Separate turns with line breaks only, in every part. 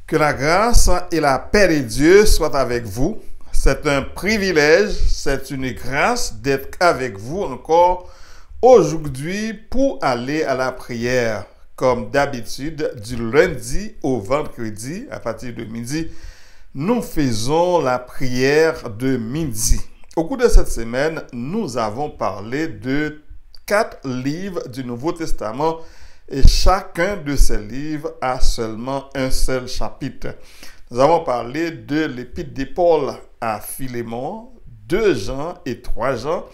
Que la grâce et la paix de Dieu soient avec vous. C'est un privilège, c'est une grâce d'être avec vous encore aujourd'hui pour aller à la prière. Comme d'habitude, du lundi au vendredi, à partir de midi, nous faisons la prière de midi. Au cours de cette semaine, nous avons parlé de 4 livres du Nouveau Testament et chacun de ces livres a seulement un seul chapitre. Nous avons parlé de l'épître de Paul à Philémon, 2 Jean et 3 Jean.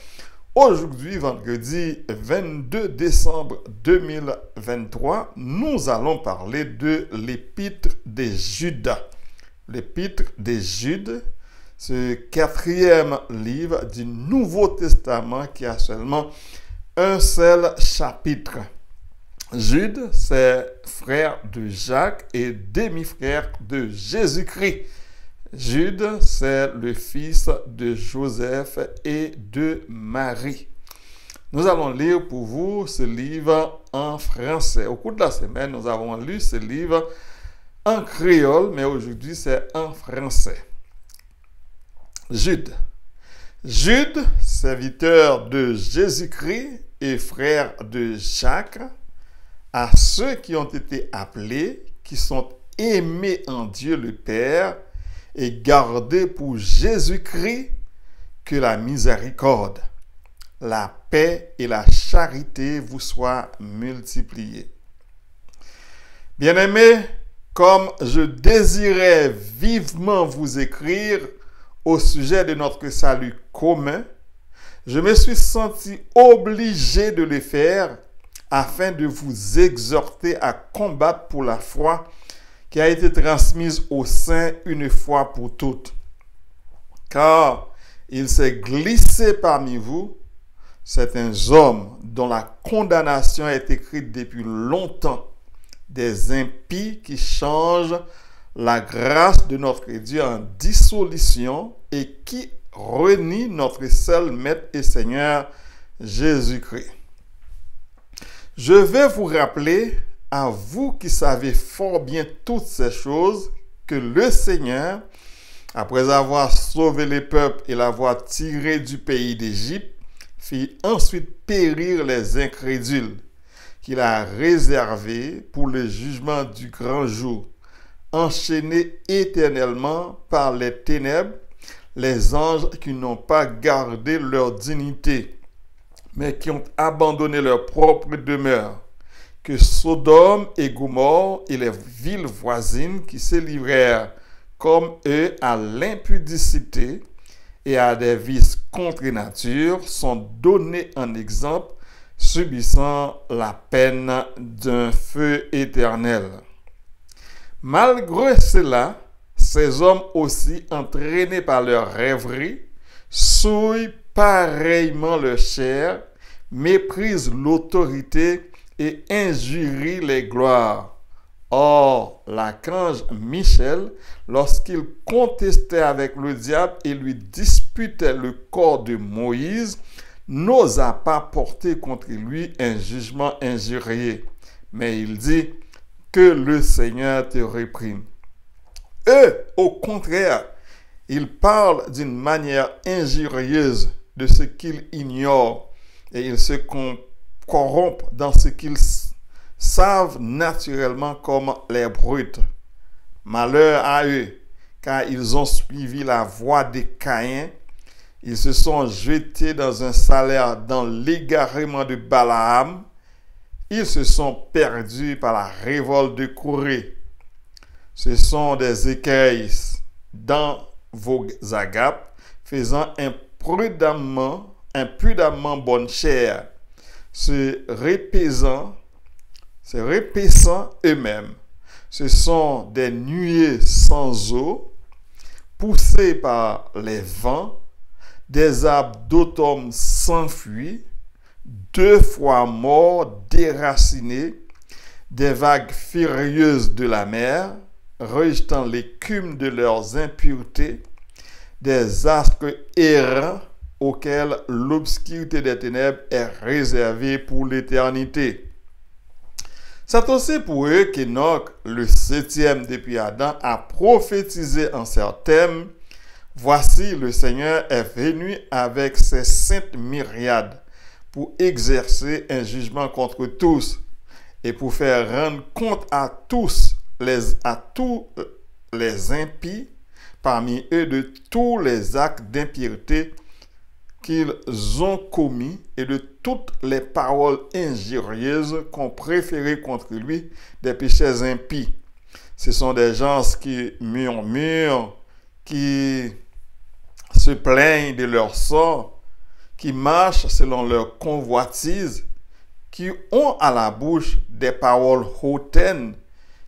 Aujourd'hui, vendredi 22 décembre 2023, nous allons parler de l'épître de Jude. L'épître de Jude, ce 4e livre du Nouveau Testament qui a seulement un seul chapitre. Jude, c'est frère de Jacques et demi-frère de Jésus-Christ. Jude, c'est le fils de Joseph et de Marie. Nous allons lire pour vous ce livre en français. Au cours de la semaine, nous avons lu ce livre en créole, mais aujourd'hui, c'est en français. Jude. Jude, serviteur de Jésus-Christ et frère de Jacques, à ceux qui ont été appelés, qui sont aimés en Dieu le Père et gardés pour Jésus-Christ, que la miséricorde, la paix et la charité vous soient multipliées. Bien-aimés, comme je désirais vivement vous écrire au sujet de notre salut commun, je me suis senti obligé de le faire afin de vous exhorter à combattre pour la foi qui a été transmise aux saints une fois pour toutes. Car il s'est glissé parmi vous certains hommes dont la condamnation est écrite depuis longtemps, des impies qui changent la grâce de notre Dieu en dissolution et qui renient notre seul Maître et Seigneur Jésus-Christ. Je vais vous rappeler, à vous qui savez fort bien toutes ces choses, que le Seigneur, après avoir sauvé les peuples et l'avoir tiré du pays d'Égypte, fit ensuite périr les incrédules, qu'il a réservés pour le jugement du grand jour, enchaînés éternellement par les ténèbres, les anges qui n'ont pas gardé leur dignité, mais qui ont abandonné leur propre demeure, que Sodome et Gomorrhe et les villes voisines qui se livrèrent comme eux à l'impudicité et à des vices contre nature sont donnés en exemple, subissant la peine d'un feu éternel. Malgré cela, ces hommes aussi, entraînés par leur rêverie, souillent pareillement leur chair, méprisent l'autorité et injurient les gloires. Or, l'archange Michel, lorsqu'il contestait avec le diable et lui disputait le corps de Moïse, n'osa pas porter contre lui un jugement injurieux, mais il dit que le Seigneur te réprime. Eux, au contraire, ils parlent d'une manière injurieuse de ce qu'ils ignorent et ils se corrompent dans ce qu'ils savent naturellement comme les brutes. Malheur à eux, car ils ont suivi la voie des Caïns. Ils se sont jetés dans un salaire dans l'égarement de Balaam. Ils se sont perdus par la révolte de Corée. Ce sont des écueils dans vos agapes, faisant impudemment bonne chère, se repaissant eux-mêmes. Ce sont des nuées sans eau, poussés par les vents, des arbres d'automne s'enfuient, 2 fois morts, déracinés, des vagues furieuses de la mer, rejetant l'écume de leurs impuretés, des astres errants auxquels l'obscurité des ténèbres est réservée pour l'éternité. C'est aussi pour eux qu'Enoch, le septième depuis Adam, a prophétisé en ces termes: voici, le Seigneur est venu avec ses saintes myriades pour exercer un jugement contre tous et pour faire rendre compte à tous les impies parmi eux de tous les actes d'impiété qu'ils ont commis et de toutes les paroles injurieuses qu'ont préférées contre lui des péchés impies. Ce sont des gens qui murmurent, qui se plaignent de leur sort, qui marchent selon leur convoitise, qui ont à la bouche des paroles hautaines,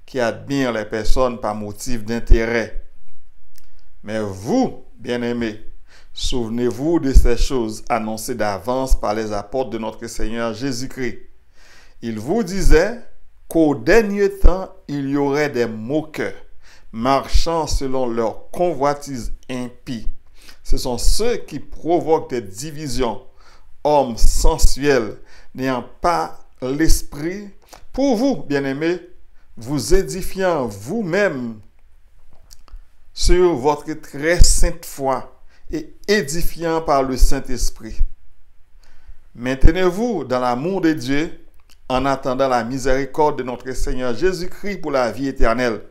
qui admirent les personnes par motif d'intérêt. Mais vous, bien-aimés, souvenez-vous de ces choses annoncées d'avance par les apôtres de notre Seigneur Jésus-Christ. Ils vous disaient qu'au dernier temps, il y aurait des moqueurs, marchant selon leur convoitise impie. Ce sont ceux qui provoquent des divisions, hommes sensuels, n'ayant pas l'esprit. Pour vous, bien-aimés, vous édifiant vous-même sur votre très sainte foi et édifiant par le Saint-Esprit. Maintenez-vous dans l'amour de Dieu en attendant la miséricorde de notre Seigneur Jésus-Christ pour la vie éternelle.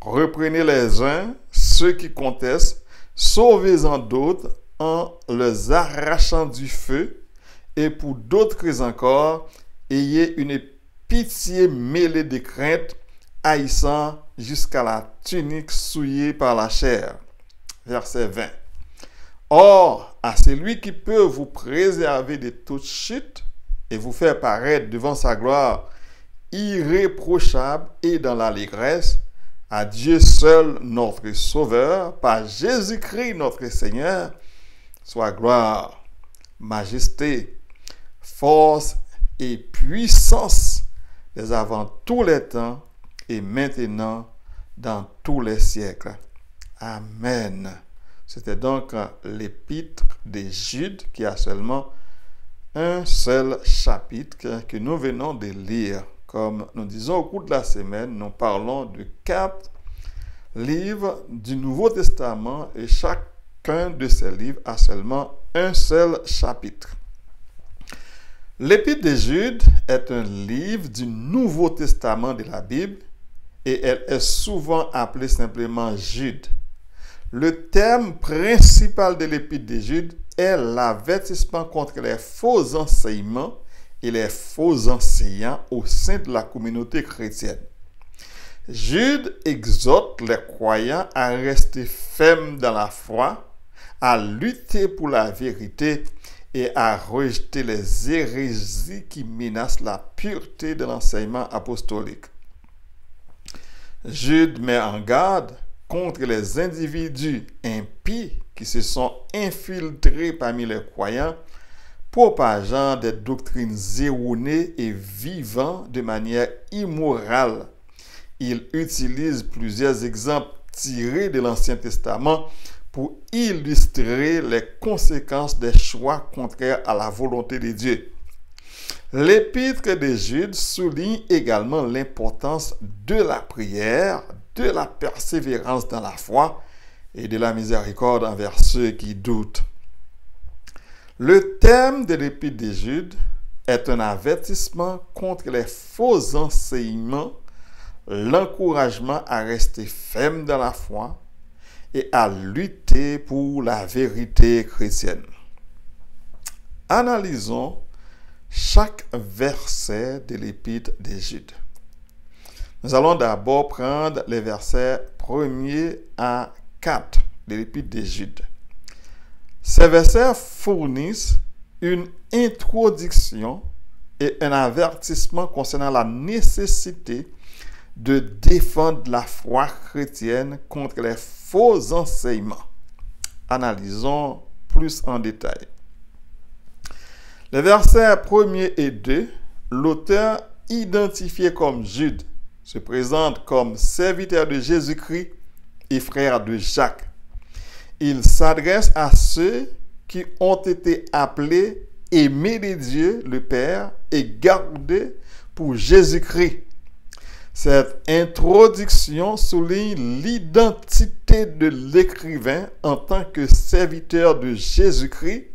Reprenez les uns ceux qui contestent, sauvez-en d'autres en les arrachant du feu, et pour d'autres encore, ayez une pitié mêlée de crainte, haïssant jusqu'à la tunique souillée par la chair. Verset 20. Or, à celui qui peut vous préserver de toute chute et vous faire paraître devant sa gloire irréprochable et dans l'allégresse, à Dieu seul notre Sauveur, par Jésus-Christ notre Seigneur, soit gloire, majesté, force et puissance dès avant tous les temps et maintenant dans tous les siècles. Amen. C'était donc l'épître de Jude qui a seulement un seul chapitre que nous venons de lire. Comme nous disons au cours de la semaine, nous parlons de 4 livres du Nouveau Testament et chacun de ces livres a seulement un seul chapitre. L'Épître de Jude est un livre du Nouveau Testament de la Bible et elle est souvent appelée simplement Jude. Le thème principal de l'Épître de Jude est l'avertissement contre les faux enseignements et les faux enseignants au sein de la communauté chrétienne. Jude exhorte les croyants à rester fermes dans la foi, à lutter pour la vérité et à rejeter les hérésies qui menacent la pureté de l'enseignement apostolique. Jude met en garde contre les individus impies qui se sont infiltrés parmi les croyants, propageant des doctrines erronées et vivant de manière immorale. Il utilise plusieurs exemples tirés de l'Ancien Testament pour illustrer les conséquences des choix contraires à la volonté de Dieu. L'Épître de Jude souligne également l'importance de la prière, de la persévérance dans la foi et de la miséricorde envers ceux qui doutent. Le thème de l'Épître de Jude est un avertissement contre les faux enseignements, l'encouragement à rester ferme dans la foi et à lutter pour la vérité chrétienne. Analysons chaque verset de l'Épître de Jude. Nous allons d'abord prendre les versets 1er à 4 de l'Épître de Jude. Ces versets fournissent une introduction et un avertissement concernant la nécessité de défendre la foi chrétienne contre les faux enseignements. Analysons plus en détail. Les versets 1er et 2, l'auteur identifié comme Jude se présente comme serviteur de Jésus-Christ et frère de Jacques. Il s'adresse à ceux qui ont été appelés, aimés de Dieu le Père et gardés pour Jésus-Christ. Cette introduction souligne l'identité de l'écrivain en tant que serviteur de Jésus-Christ,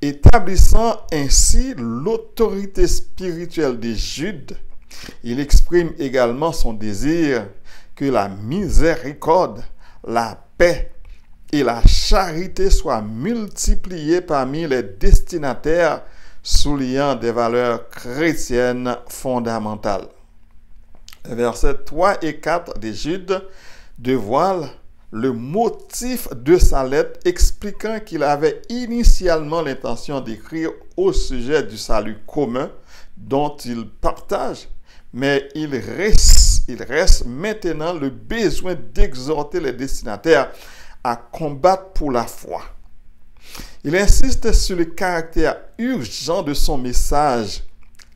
établissant ainsi l'autorité spirituelle de Jude. Il exprime également son désir que la miséricorde, la paix et la charité soient multipliées parmi les destinataires, soulignant des valeurs chrétiennes fondamentales. Versets 3 et 4 de Jude dévoilent le motif de sa lettre, expliquant qu'il avait initialement l'intention d'écrire au sujet du salut commun dont il partage, mais il reste maintenant le besoin d'exhorter les destinataires à combattre pour la foi. Il insiste sur le caractère urgent de son message.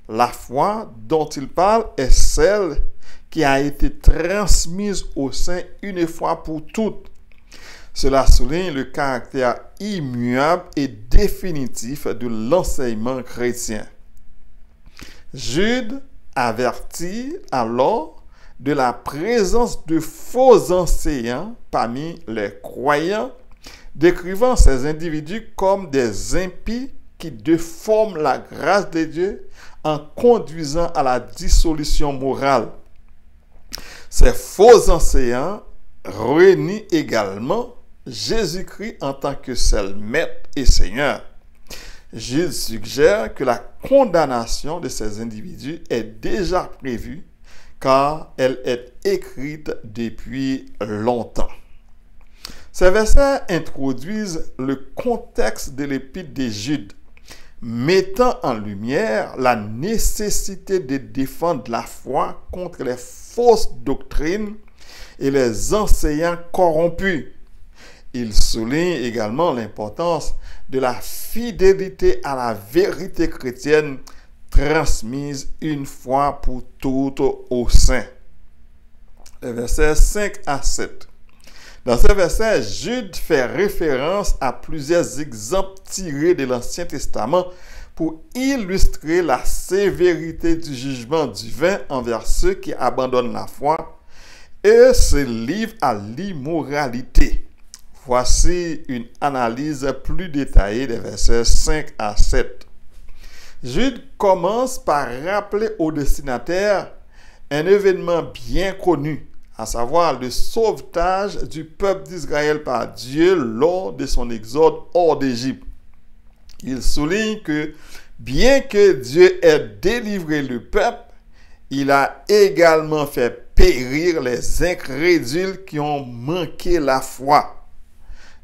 La foi dont il parle est celle qui a été transmise aux saints une fois pour toutes. Cela souligne le caractère immuable et définitif de l'enseignement chrétien. Jude avertit alors de la présence de faux enseignants parmi les croyants, décrivant ces individus comme des impies qui déforment la grâce de Dieu en conduisant à la dissolution morale. Ces faux enseignants renient également Jésus-Christ en tant que seul Maître et Seigneur. Jude suggère que la condamnation de ces individus est déjà prévue car elle est écrite depuis longtemps. Ces versets introduisent le contexte de l'épître de Jude, mettant en lumière la nécessité de défendre la foi contre les fausses doctrines et les enseignants corrompus. Il souligne également l'importance de la fidélité à la vérité chrétienne transmise une fois pour toutes aux saints. Les versets 5 à 7. Dans ce verset, Jude fait référence à plusieurs exemples tirés de l'Ancien Testament pour illustrer la sévérité du jugement divin envers ceux qui abandonnent la foi et se livrent à l'immoralité. Voici une analyse plus détaillée des versets 5 à 7. Jude commence par rappeler aux destinataires un événement bien connu, à savoir le sauvetage du peuple d'Israël par Dieu lors de son exode hors d'Égypte. Il souligne que bien que Dieu ait délivré le peuple, il a également fait périr les incrédules qui ont manqué la foi.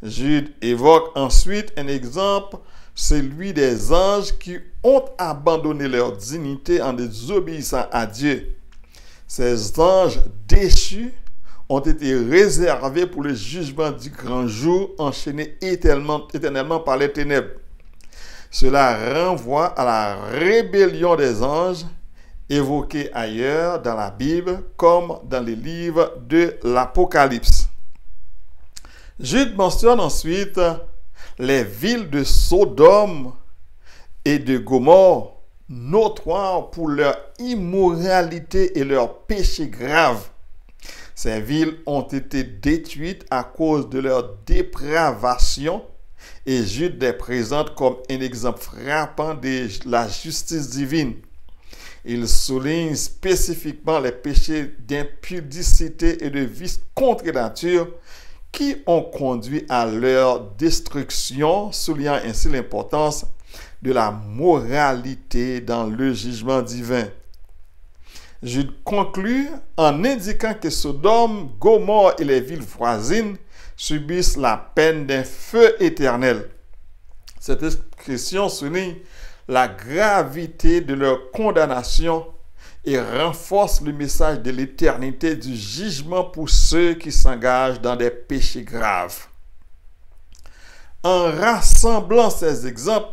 Jude évoque ensuite un exemple, celui des anges qui ont abandonné leur dignité en désobéissant à Dieu. Ces anges déchus ont été réservés pour le jugement du grand jour, enchaînés éternellement par les ténèbres. Cela renvoie à la rébellion des anges, évoquée ailleurs dans la Bible comme dans les livres de l'Apocalypse. Jude mentionne ensuite les villes de Sodome et de Gomorrhe, notoires pour leur immoralité et leurs péchés graves. Ces villes ont été détruites à cause de leur dépravation et Jude les présente comme un exemple frappant de la justice divine. Il souligne spécifiquement les péchés d'impudicité et de vice contre nature qui ont conduit à leur destruction, soulignant ainsi l'importance de la moralité dans le jugement divin. Jude conclut en indiquant que Sodome, Gomorrhe et les villes voisines subissent la peine d'un feu éternel. Cette expression souligne la gravité de leur condamnation et renforce le message de l'éternité du jugement pour ceux qui s'engagent dans des péchés graves. En rassemblant ces exemples,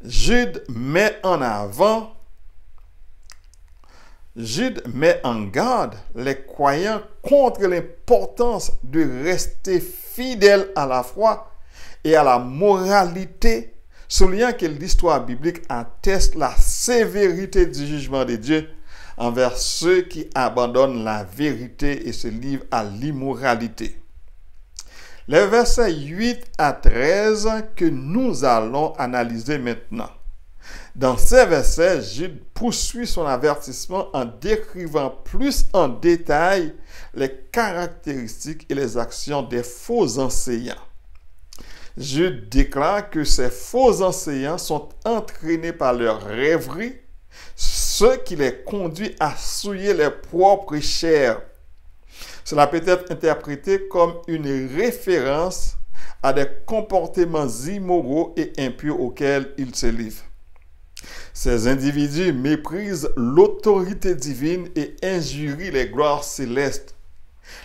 Jude met en garde les croyants contre l'importance de rester fidèles à la foi et à la moralité, soulignant que l'histoire biblique atteste la sévérité du jugement de Dieu envers ceux qui abandonnent la vérité et se livrent à l'immoralité. Les versets 8 à 13 que nous allons analyser maintenant. Dans ces versets, Jude poursuit son avertissement en décrivant plus en détail les caractéristiques et les actions des faux enseignants. Jude déclare que ces faux enseignants sont entraînés par leur rêverie, ce qui les conduit à souiller leurs propres chairs. Cela peut être interprété comme une référence à des comportements immoraux et impurs auxquels ils se livrent. Ces individus méprisent l'autorité divine et injurient les gloires célestes.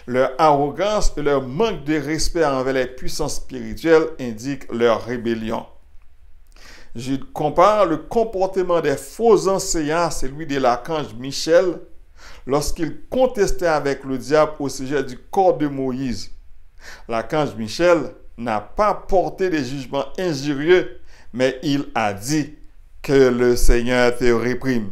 Leur arrogance et leur manque de respect envers les puissances spirituelles indiquent leur rébellion. Jude compare le comportement des faux enseignants à celui de l'archange Michel lorsqu'il contestait avec le diable au sujet du corps de Moïse. L'archange Michel n'a pas porté des jugements injurieux, mais il a dit que le Seigneur te réprime.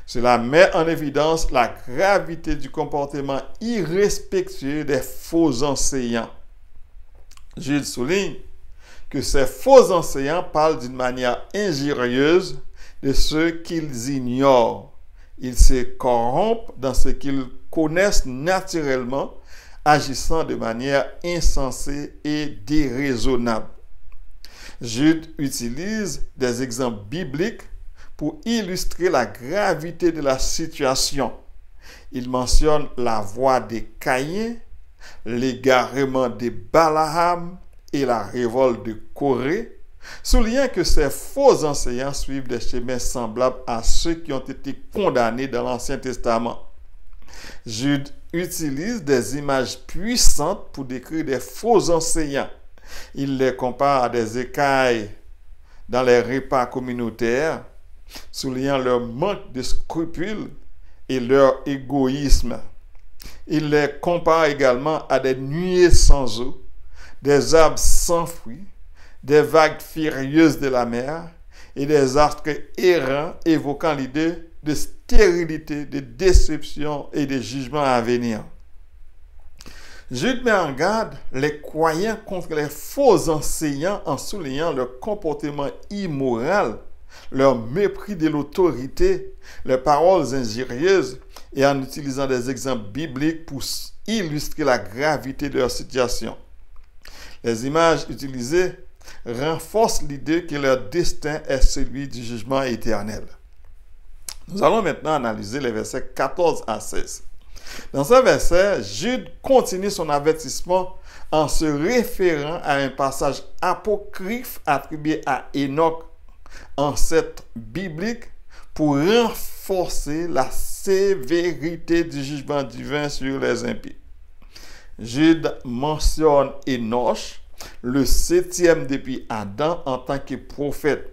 Cela met en évidence la gravité du comportement irrespectueux des faux enseignants. Jude souligne que ces faux enseignants parlent d'une manière injurieuse de ceux qu'ils ignorent. Ils se corrompent dans ce qu'ils connaissent naturellement, agissant de manière insensée et déraisonnable. Jude utilise des exemples bibliques pour illustrer la gravité de la situation. Il mentionne la voie des Caïns, l'égarement de Balaam et la révolte de Corée, soulignant que ces faux enseignants suivent des chemins semblables à ceux qui ont été condamnés dans l'Ancien Testament. Jude utilise des images puissantes pour décrire des faux enseignants. Il les compare à des écailles dans les repas communautaires, soulignant leur manque de scrupules et leur égoïsme. Il les compare également à des nuées sans eau, des arbres sans fruits, des vagues furieuses de la mer et des astres errants évoquant l'idée de stérilité, de déception et de jugement à venir. Jude met en garde les croyants contre les faux enseignants en soulignant leur comportement immoral, leur mépris de l'autorité, leurs paroles injurieuses et en utilisant des exemples bibliques pour illustrer la gravité de leur situation. Les images utilisées renforcent l'idée que leur destin est celui du jugement éternel. Nous allons maintenant analyser les versets 14 à 16. Dans ce verset, Jude continue son avertissement en se référant à un passage apocryphe attribué à Enoch, ancêtre biblique, pour renforcer la sévérité du jugement divin sur les impies. Jude mentionne Enoch, le 7e depuis Adam, en tant que prophète.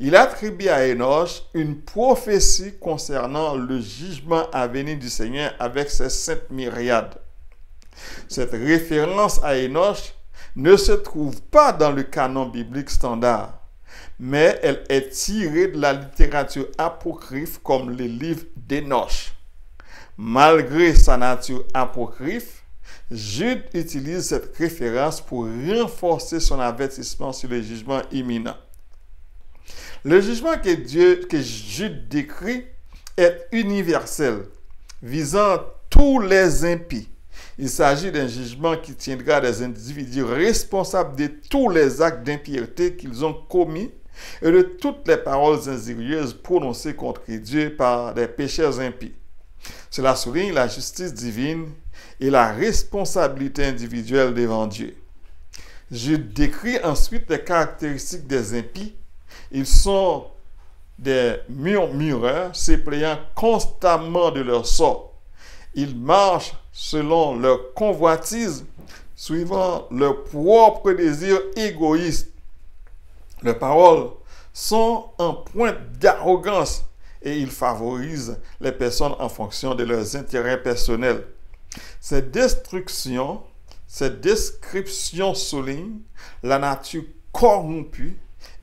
Il attribue à Enoch une prophétie concernant le jugement à venir du Seigneur avec ses saintes myriades. Cette référence à Enoch ne se trouve pas dans le canon biblique standard, mais elle est tirée de la littérature apocryphe comme les livres d'Enoch. Malgré sa nature apocryphe, Jude utilise cette référence pour renforcer son avertissement sur le jugement imminent. Le jugement que Jude décrit est universel, visant tous les impies. Il s'agit d'un jugement qui tiendra des individus responsables de tous les actes d'impiété qu'ils ont commis et de toutes les paroles injurieuses prononcées contre Dieu par des pécheurs impies. Cela souligne la justice divine et la responsabilité individuelle devant Dieu. Jude décrit ensuite les caractéristiques des impies. Ils sont des murmureurs, se plaignant constamment de leur sort. Ils marchent selon leur convoitise, suivant leurs propres désirs égoïstes. Leurs paroles sont en pointe d'arrogance et ils favorisent les personnes en fonction de leurs intérêts personnels. Cette description souligne la nature corrompue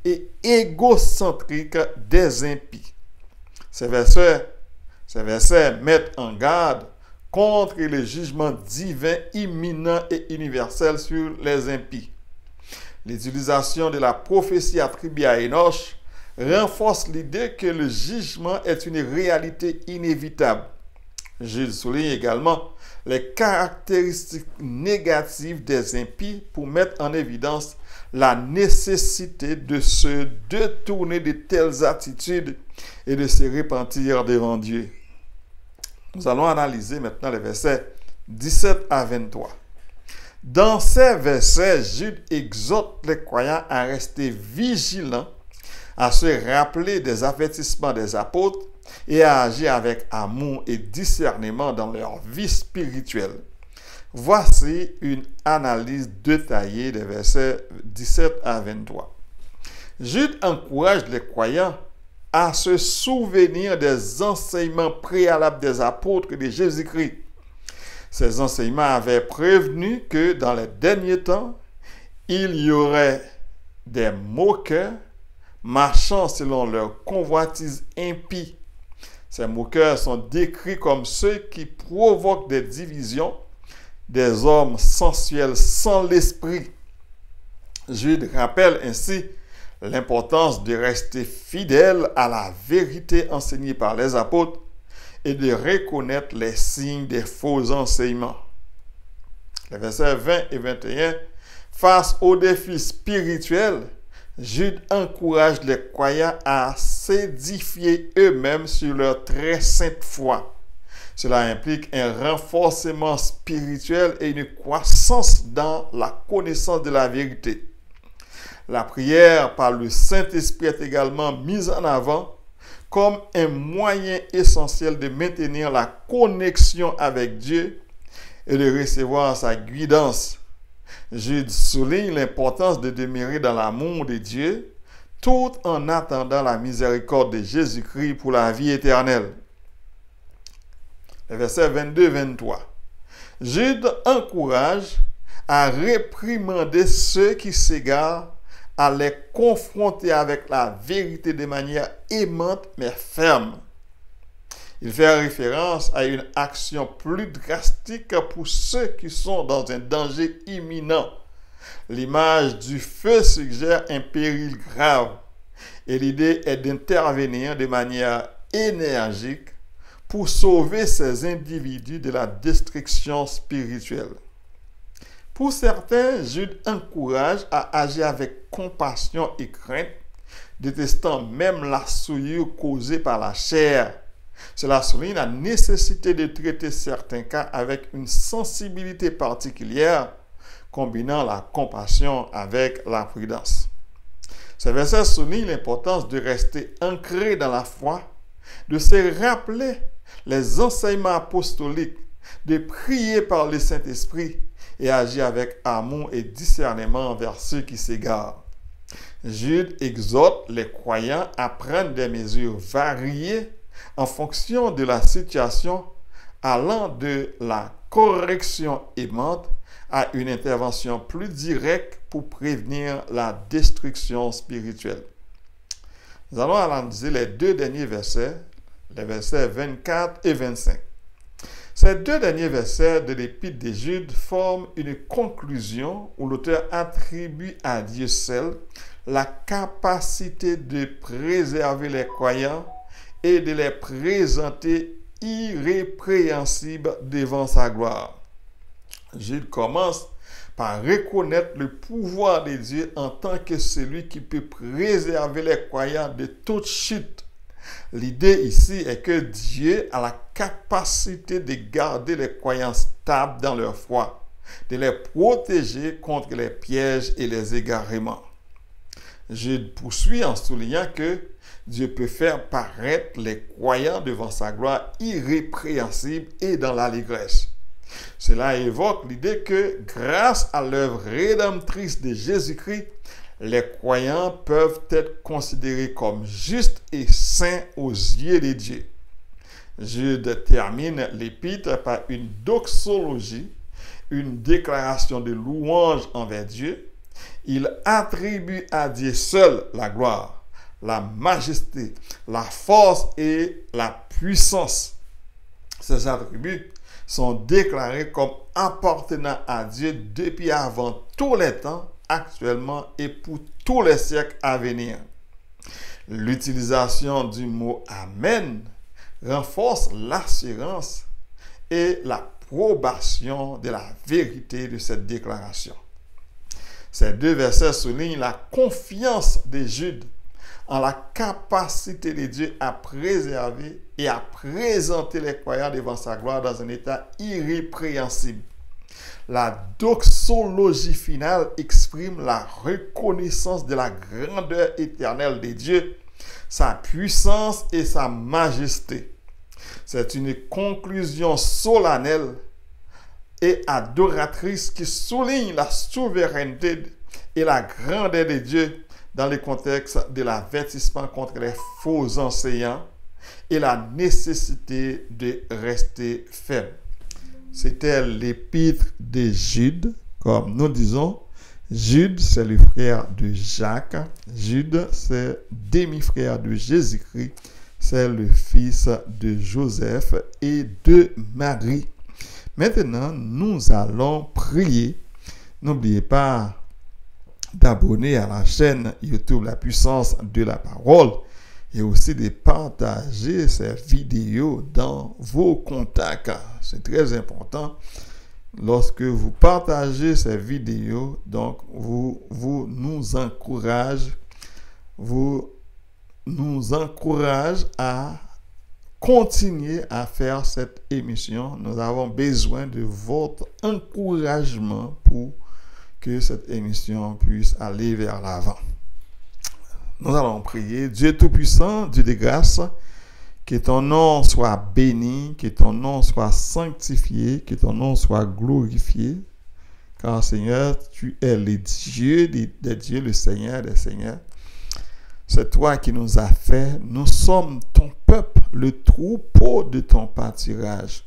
et égocentrique des impies. Ces versets mettent en garde contre le jugement divin imminent et universel sur les impies. L'utilisation de la prophétie attribuée à Enoch renforce l'idée que le jugement est une réalité inévitable. Jude souligne également les caractéristiques négatives des impies pour mettre en évidence la nécessité de se détourner de telles attitudes et de se repentir devant Dieu. Nous allons analyser maintenant les versets 17 à 23. Dans ces versets, Jude exhorte les croyants à rester vigilants, à se rappeler des avertissements des apôtres et à agir avec amour et discernement dans leur vie spirituelle. Voici une analyse détaillée des versets 17 à 23. Jude encourage les croyants à se souvenir des enseignements préalables des apôtres de Jésus-Christ. Ces enseignements avaient prévenu que dans les derniers temps, il y aurait des moqueurs marchant selon leur convoitise impie. Ces moqueurs sont décrits comme ceux qui provoquent des divisions, des hommes sensuels sans l'esprit. Jude rappelle ainsi l'importance de rester fidèle à la vérité enseignée par les apôtres et de reconnaître les signes des faux enseignements. Les versets 20 et 21, face aux défis spirituels, Jude encourage les croyants à s'édifier eux-mêmes sur leur très sainte foi. Cela implique un renforcement spirituel et une croissance dans la connaissance de la vérité. La prière par le Saint-Esprit est également mise en avant comme un moyen essentiel de maintenir la connexion avec Dieu et de recevoir sa guidance. Jude souligne l'importance de demeurer dans l'amour de Dieu tout en attendant la miséricorde de Jésus-Christ pour la vie éternelle. Les versets 22-23. Jude encourage à réprimander ceux qui s'égarent, à les confronter avec la vérité de manière aimante mais ferme. Il fait référence à une action plus drastique pour ceux qui sont dans un danger imminent. L'image du feu suggère un péril grave et l'idée est d'intervenir de manière énergique pour sauver ces individus de la destruction spirituelle. Pour certains, Jude encourage à agir avec compassion et crainte, détestant même la souillure causée par la chair. Cela souligne la nécessité de traiter certains cas avec une sensibilité particulière, combinant la compassion avec la prudence. Ce verset souligne l'importance de rester ancré dans la foi, de se rappeler les enseignements apostoliques, de prier par le Saint-Esprit et agir avec amour et discernement envers ceux qui s'égarent. Jude exhorte les croyants à prendre des mesures variées en fonction de la situation, allant de la correction aimante à une intervention plus directe pour prévenir la destruction spirituelle. Nous allons analyser les deux derniers versets, les versets 24 et 25. Ces deux derniers versets de l'Épître de Jude forment une conclusion où l'auteur attribue à Dieu seul la capacité de préserver les croyants et de les présenter irrépréhensibles devant sa gloire. Jude commence par reconnaître le pouvoir de Dieu en tant que celui qui peut préserver les croyants de toute chute. L'idée ici est que Dieu a la capacité de garder les croyants stables dans leur foi, de les protéger contre les pièges et les égarements. Jude poursuit en soulignant que Dieu peut faire paraître les croyants devant sa gloire irrépréhensible et dans l'allégresse. Cela évoque l'idée que grâce à l'œuvre rédemptrice de Jésus-Christ, les croyants peuvent être considérés comme justes et saints aux yeux de Dieu. Jude termine l'épître par une doxologie, une déclaration de louange envers Dieu, Il attribue à Dieu seul la gloire, la majesté, la force et la puissance. Ces attributs sont déclarés comme appartenant à Dieu depuis avant tous les temps, actuellement et pour tous les siècles à venir. L'utilisation du mot Amen renforce l'assurance et l'approbation de la vérité de cette déclaration. Ces deux versets soulignent la confiance de Jude en la capacité de Dieu à préserver et à présenter les croyants devant sa gloire dans un état irrépréhensible. La doxologie finale exprime la reconnaissance de la grandeur éternelle de Dieu, sa puissance et sa majesté. C'est une conclusion solennelle et adoratrice qui souligne la souveraineté et la grandeur de Dieu dans le contexte de l'avertissement contre les faux enseignants et la nécessité de rester ferme. C'était l'épître de Jude, comme nous disons. Jude, c'est le frère de Jacques. Jude, c'est demi-frère de Jésus-Christ. C'est le fils de Joseph et de Marie. Maintenant, nous allons prier. N'oubliez pas d'abonner à la chaîne YouTube La Puissance de la Parole et aussi de partager ces vidéos dans vos contacts. C'est très important. Lorsque vous partagez ces vidéos, donc vous nous encouragez, à continuer à faire cette émission. Nous avons besoin de votre encouragement pour que cette émission puisse aller vers l'avant. Nous allons prier. Dieu Tout-Puissant, Dieu de grâce, que ton nom soit béni, que ton nom soit sanctifié, que ton nom soit glorifié. Car Seigneur, tu es le Dieu des dieux, le Seigneur des seigneurs. C'est toi qui nous as fait. Nous sommes ton peuple, le troupeau de ton pâturage.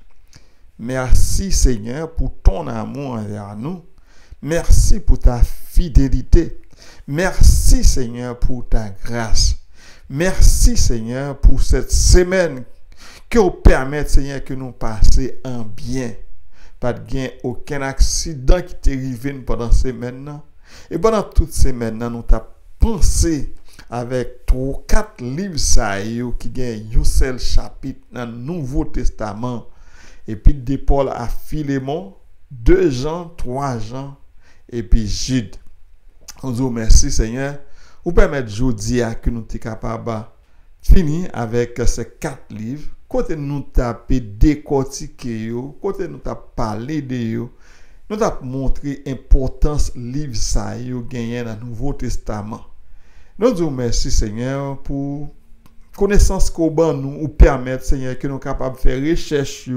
Merci Seigneur pour ton amour envers nous. Merci pour ta fidélité. Merci Seigneur pour ta grâce. Merci Seigneur pour cette semaine que vous permettez Seigneur que nous passions en bien. Pas de gain, aucun accident qui t'est arrivé pendant cette semaine. Et pendant toute cette semaine, nous t'avons pensé avec 3-4 livres qui gagnent un seul chapitre dans le Nouveau Testament. Et puis de Paul à Philémon, 2 Jean, 3 Jean, et puis Jude. Nous vous remercie Seigneur. Vous permettez aujourd'hui que nous sommes capables de finir avec ces 4 livres. Côté nous taper décortiquer, côté nous taper parler de yo, nous taper montrer l'importance livre ça yo gagné dans le Nouveau Testament. Nous vous remercie Seigneur pour connaissance qu'on ban nous ou permettre Seigneur que nous capables de faire recherche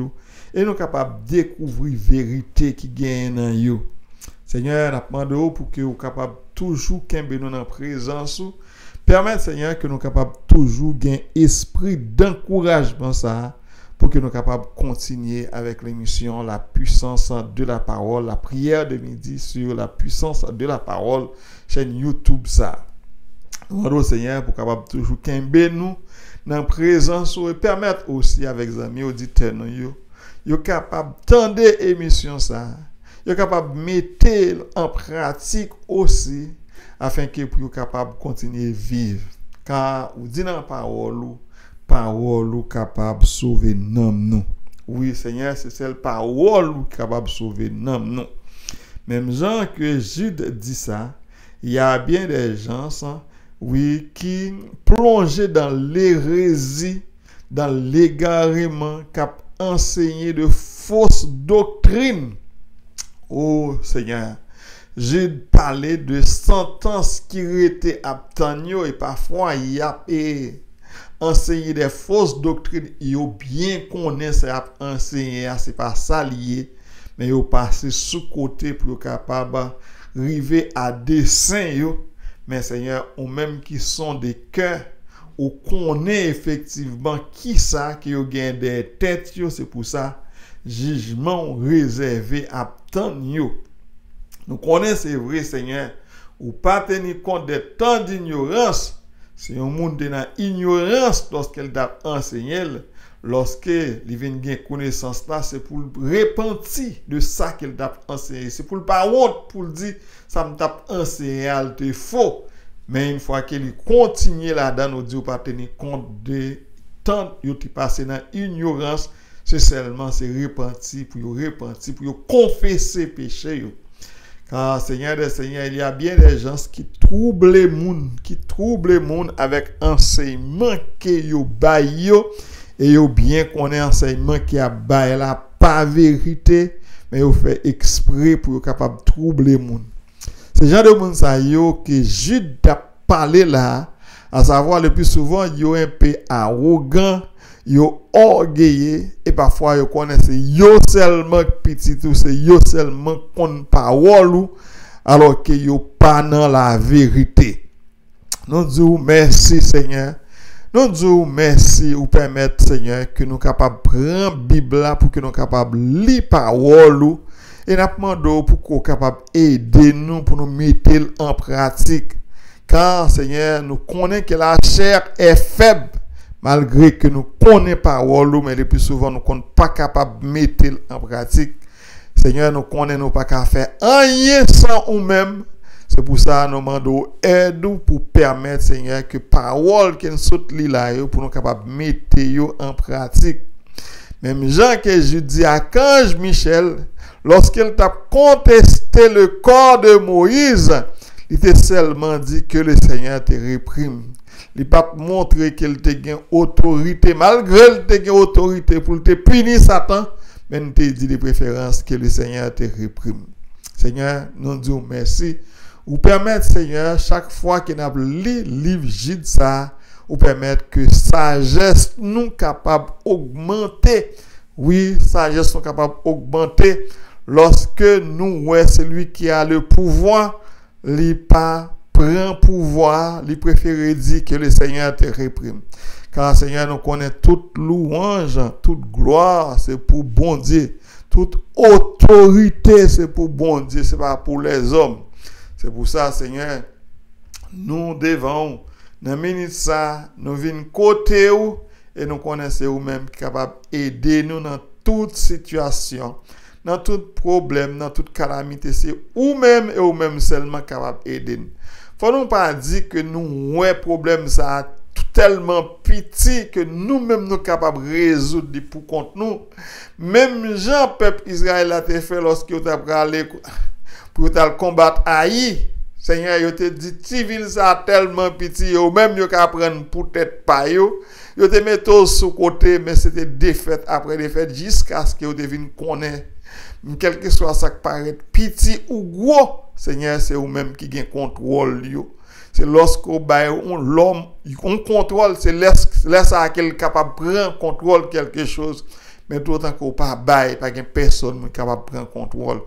et nous capables de découvrir vérité qui gagne dans yo. Seigneur, nous demandons pour que vous capable toujours qu'un nous dans présence. Permettre, Seigneur, que nous capables toujours gagner esprit d'encouragement ça pour que nous capables continuer avec l'émission La Puissance de la Parole, la prière de midi sur La Puissance de la Parole, chaîne YouTube ça. Nous demandons, Seigneur, pour capable toujours qu'un nous dans présence et permettre aussi avec les amis auditeurs yo capable tendre émission ça. Yo capable mettre en pratique aussi afin que vous capable continuer vivre car ou dit dans parole capable sauver nous. Oui Seigneur, c'est celle parole capable sauver nous. Même gens que Jude dit ça, il y a bien des gens oui qui plongent dans l'hérésie, dans l'égarement, cap enseigner de fausses doctrines. Oh Seigneur, j'ai parlé de sentences qui étaient abtenio et parfois il y a enseigné des fausses doctrines. Il y bien connaître enseigner, c'est pas ça lié, mais il passé sous côté pour capable arriver à dessein yo. Mais Seigneur, ou même qui sont des cœurs, ou connaît effectivement qui ça qui yo gagne des têtes yo, c'est pour ça jugement réservé à tant yo. Nous connaissons, c'est vrai, Seigneur, ou pas tenir compte des temps d'ignorance. C'est un monde dans ignorance lorsqu'elle t'a enseigné. Lorsque il vient de connaissance là, c'est pour repentir de ça qu'elle t'a enseigné. C'est pour le pas honte, pour le dire, ça me t'a enseigné, c'est faux. Mais une fois qu'il continue là-dedans, nous dit pas tenir compte de temps qu'il est passé dans l'ignorance, c'est seulement se repentir, pour confesser péché. Car Seigneur des Seigneurs, il y a bien des gens qui troublent le monde avec enseignement que yo baille et yo bien connaît enseignement qui a baille la pas vérité, mais yo fait exprès pour capable troubler le monde. C'est genre de monde ça yo que Jude a parlé là, à savoir le plus souvent yo un peu arrogant, yo orgueilleux et parfois yo connaissent yo seulement petit tout, c'est yo seulement qu'on parole alors que yo pas dans la vérité. Nous disons merci Seigneur. Nous disons merci ou permettre Seigneur que nous capables prendre Bible là pour que nous capables lire parole et nous demandons pour qu'on capable aider nous pour nous mettre en pratique. Car Seigneur, nous connaissons que la chair est faible. Malgré que nous connaissons parole, mais le plus souvent nous ne sommes pas capables de mettre en pratique. Seigneur, nous connaissons pas qu'à faire rien sans nous-mêmes. C'est pour ça que nous demandons aide pour permettre, Seigneur, que parole qui nous saute là, pour nous capables de mettre en pratique. Même Jean que je dis à Archange Michel, lorsqu'il t'a contesté le corps de Moïse, il t'a seulement dit que le Seigneur te réprime. Il n'a pas montré qu'il te gagne autorité, malgré qu'il te gagne autorité pour te punir Satan, mais il te dit de préférence que le Seigneur te réprime. Seigneur, nous disons merci. Ou permettre, Seigneur, chaque fois que nous lisons le livre Jude ça, ou permettre que sagesse nous capable d'augmenter. Oui, sagesse nous capable d'augmenter lorsque nous voyons celui qui a le pouvoir, il pas prend pouvoir, il préfère dire que le Seigneur te réprime. Car Seigneur nous connaît toute louange, toute gloire, c'est pour bon Dieu. Toute autorité, c'est pour bon Dieu, c'est pas pour les hommes. C'est pour ça, Seigneur, nous devons, dans minute ça, nous venons côté où et nous connaissons vous-même qui capable d'aider nous dans toute situation, dans tout problème, dans toute calamité. C'est vous-même et vous-même seulement capable d'aider nous. Faut nous pas dire que nous ouais problème ça tellement petit que nous-mêmes nous capables de résoudre pour contre nous. Même Jean peuple Israël a été fait lorsque il a parlé pour combattre Haï. Seigneur, il te dit civil ça tellement petit ou même yo ka prendre pour tête pa yo te metto sous côté mais c'était défaite après défaite jusqu'à ce que vous devine connaître quel que soit ça qui paraît petit ou gros. Seigneur, c'est vous-même qui gagne contrôle yo. C'est lorsque l'homme on contrôle, c'est laisse à quel capable prendre contrôle quelque chose, mais tout autant qu'on pas bail pas personne capable prendre contrôle.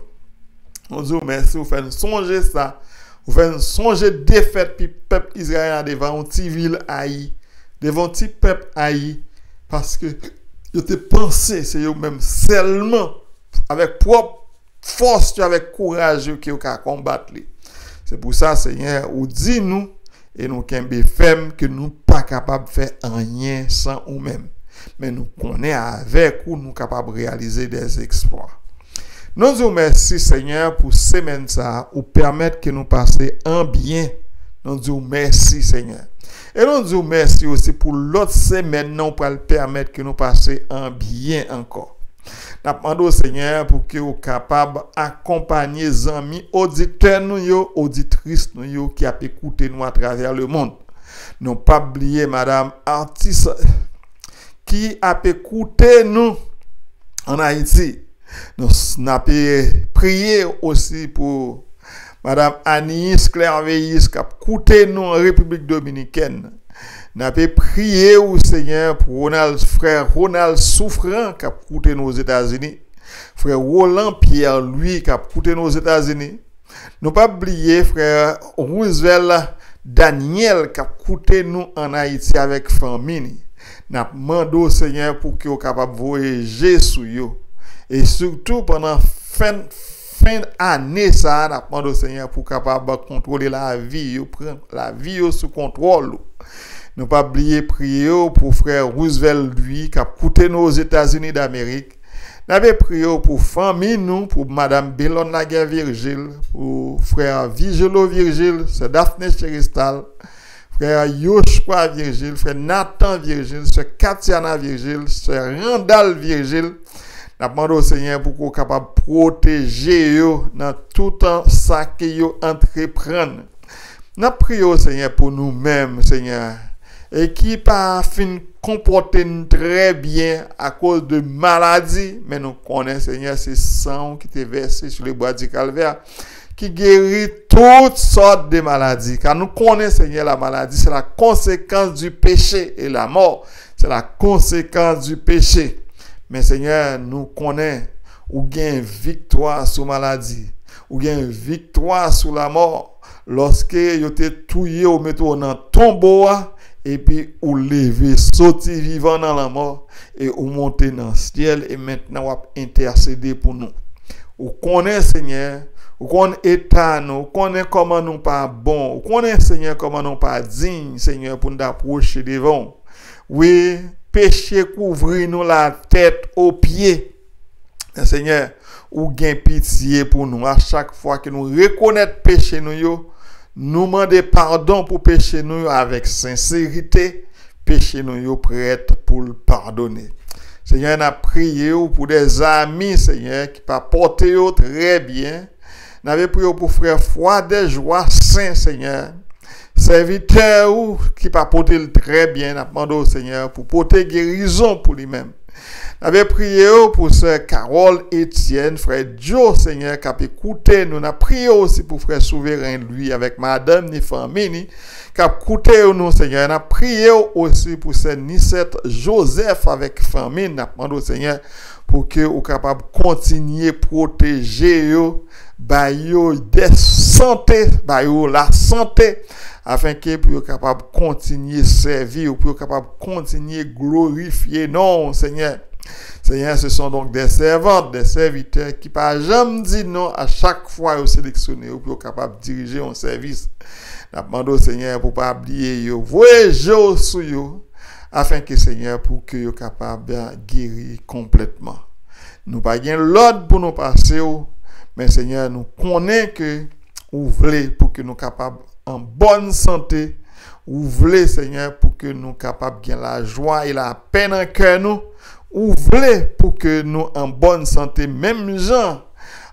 On dit merci, vous faites songer ça. Vous faites songer défaite puis peuple Israël devant un petit ville haï, devant un petit peuple haï parce que vous te pensez c'est vous même seulement avec propre force avec courage qui vous combattre. C'est pour ça Seigneur, ou dit nous et nous kembe ferme que nous pas capable de faire rien sans nous-mêmes. Mais nous connaissons avec ou nous capables de réaliser des exploits. Nous vous merci Seigneur pour semaine ça ou permettre que nous passions en bien. Nous vous merci Seigneur. Et nous vous merci aussi pour l'autre semaine nous pour permettre que nous passions en bien encore. Nous demandons au Seigneur pour que vous capable d'accompagner les amis auditeurs nous, auditrices nous qui a écouté nous à travers le monde. Nous pas oublier madame artiste qui a écouté nous en Haïti. Nous avons prié aussi pour madame Anis Clairveillis qui a écouté nous en République Dominicaine. Nous avons prié au Seigneur pour frère Ronald Souffrant qui a écouté nous aux États-Unis. Frère Roland Pierre, lui, qui a écouté nous aux États-Unis. Nous pas oublier frère Roosevelt Daniel qui a écouté nous en Haïti avec famille. Nous demandons au Seigneur pour qu'il soit capable de voyager sur eux. Et surtout pendant fin d'année, ça, n'a demandé au Seigneur pour capable contrôler la vie, prendre la vie sous contrôle. Nous pas oublier prier pour frère Roosevelt, lui, qui a coûté nous aux États-Unis d'Amérique. Nous avons prié pour famille, nous, pour Madame Bellon Laguerre Virgile, pour frère Vigelo Virgile, c'est Daphné Cheristal, frère Yoshua Virgile, frère Nathan Virgile, sœur Katiana Virgile, sœur Randall Virgile. Nous demandons au Seigneur pour qu'on soit capable de protéger eux dans tout ça qu'ils entreprennent. Nous prions au Seigneur pour nous-mêmes, Seigneur, et qui pas fin comporter très bien à cause de maladies, mais nous connaissons, Seigneur, c'est sang qui t'est versé sur les bois du calvaire, qui guérit toutes sortes de maladies. Car nous connaissons, Seigneur, la maladie, c'est la conséquence du péché, et la mort, c'est la conséquence du péché. Mais Seigneur, nous connaissons, ou gain victoire sur la maladie, ou gain victoire sur la mort, lorsque vous êtes touillé ou mettez dans tombeau, et puis ou lever, sauter vivant dans la mort, et ou monter dans le ciel, et maintenant vous intercéder pour nous. Vous connaissez, Seigneur, vous connaissez l'état, vous connaissez comment nous pas bon, vous connaissez, Seigneur, comment nous pas digne, Seigneur, pour nous approcher devant. Oui, péché couvrir nous la tête aux pieds. Seigneur, ou gain pitié pour nous à chaque fois que nous reconnaissons péché nous demandons pardon pour péché nous avec sincérité, péché nous prêt pour le pardonner. Seigneur, on a prié pour des amis, Seigneur, qui pas porté très bien. On avait prié pour frère foi des joies saint, Seigneur. Serviteur qui pas porté très bien, on a demandé au Seigneur pour porter guérison pour lui-même. On avait prié pour sœur Carole Etienne, frère Joe, Seigneur, qui a écouté. Nous avons prié aussi pour frère Souverain, lui, avec madame ni famille, qui a écouté nous, Seigneur. On a prié aussi pour sœur Nicette Joseph avec famille. Nous avons demandé au Seigneur pour que vous capable de continuer à protéger des santé, la santé, afin que vous capable de continuer à servir, pour capable de continuer à glorifier, non, Seigneur. Seigneur, ce sont donc des servantes, des serviteurs qui pas jamais dit non à chaque fois au sélectionné pour être capable de diriger un service. Nous demandons au Seigneur pour pas oublier voyager sur eux afin que Seigneur pour que soient capable de guérir complètement. Nous pas gain l'ordre pour nous passer, mais Seigneur nous connaît que vous voulez pour que nous capables en bonne santé. Vous voulez Seigneur pour que nous capables de la joie et la paix dans cœur nous. Ou voulez pour que nous en bonne santé, même Jean,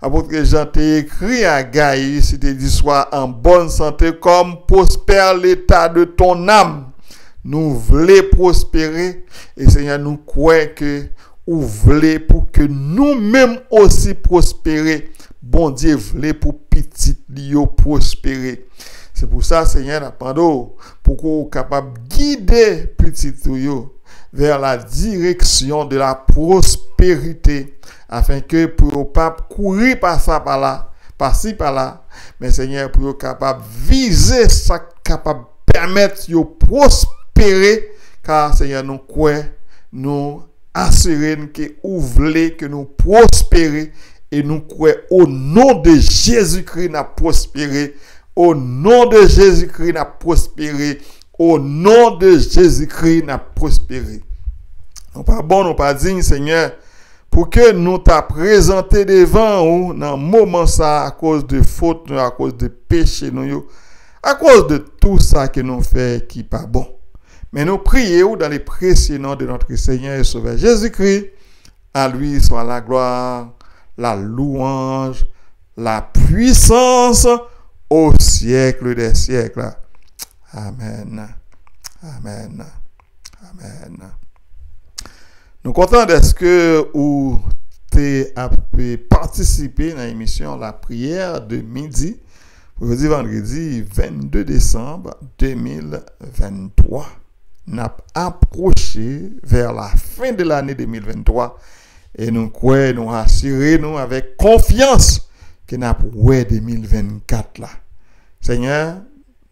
apôtre Jean t'a écrit à Gaï, si tu dis sois en bonne santé, comme prospère l'état de ton âme. Nous voulons prospérer, et Seigneur, nous croyons que vous voulez pour que nous-mêmes aussi prospérer. Bon Dieu, voulez pour petit Lio prospérer. C'est pour ça, Seigneur, appendons, pour que vous soyez capable de guider petit Lio vers la direction de la prospérité, afin que pour ne pas courir par ça, par là, par-ci, par-là, mais Seigneur, pour être capable de viser ça, capable de permettre de prospérer, car Seigneur, nous croyons, nous assurons que vous voulez que nous prospérions, et nous croyons au nom de Jésus-Christ, nous prospérer, au nom de Jésus-Christ, nous prospérer. Au nom de Jésus-Christ, nous prospéré. Nous pas bon, nous pas digne, Seigneur, pour que nous t'a présenté devant nous dans moment ça à cause de faute, à cause de péché, à cause de tout ça que nous fait qui pas bon. Mais nous prions dans les précieux noms de notre Seigneur et Sauveur Jésus-Christ. À lui soit la gloire, la louange, la puissance au siècle des siècles. Amen. Amen. Amen. Nous comptons de ce que vous avez participé à l'émission La prière de midi, vendredi 22 décembre 2023. Nous avons approché vers la fin de l'année 2023 et nous croyons, nous assurons nous avec confiance que nous avons 2024 là. Seigneur,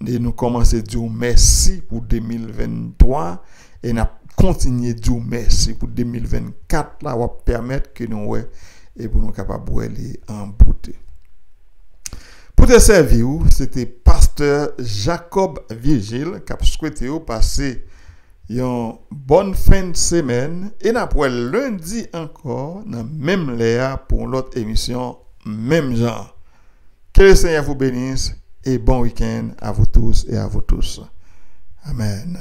et nous commençons à dire merci pour 2023 et nous continuons à dire merci pour 2024 là va permettre que nous et pour nous capables aller en beauté. Pour te servir, c'était pasteur Jacob Vigile qui a souhaité passer une bonne fin de semaine et après lundi encore dans même l'air pour l'autre émission même genre. Que le Seigneur vous bénisse et bon week-end à vous tous et à vous tous. Amen.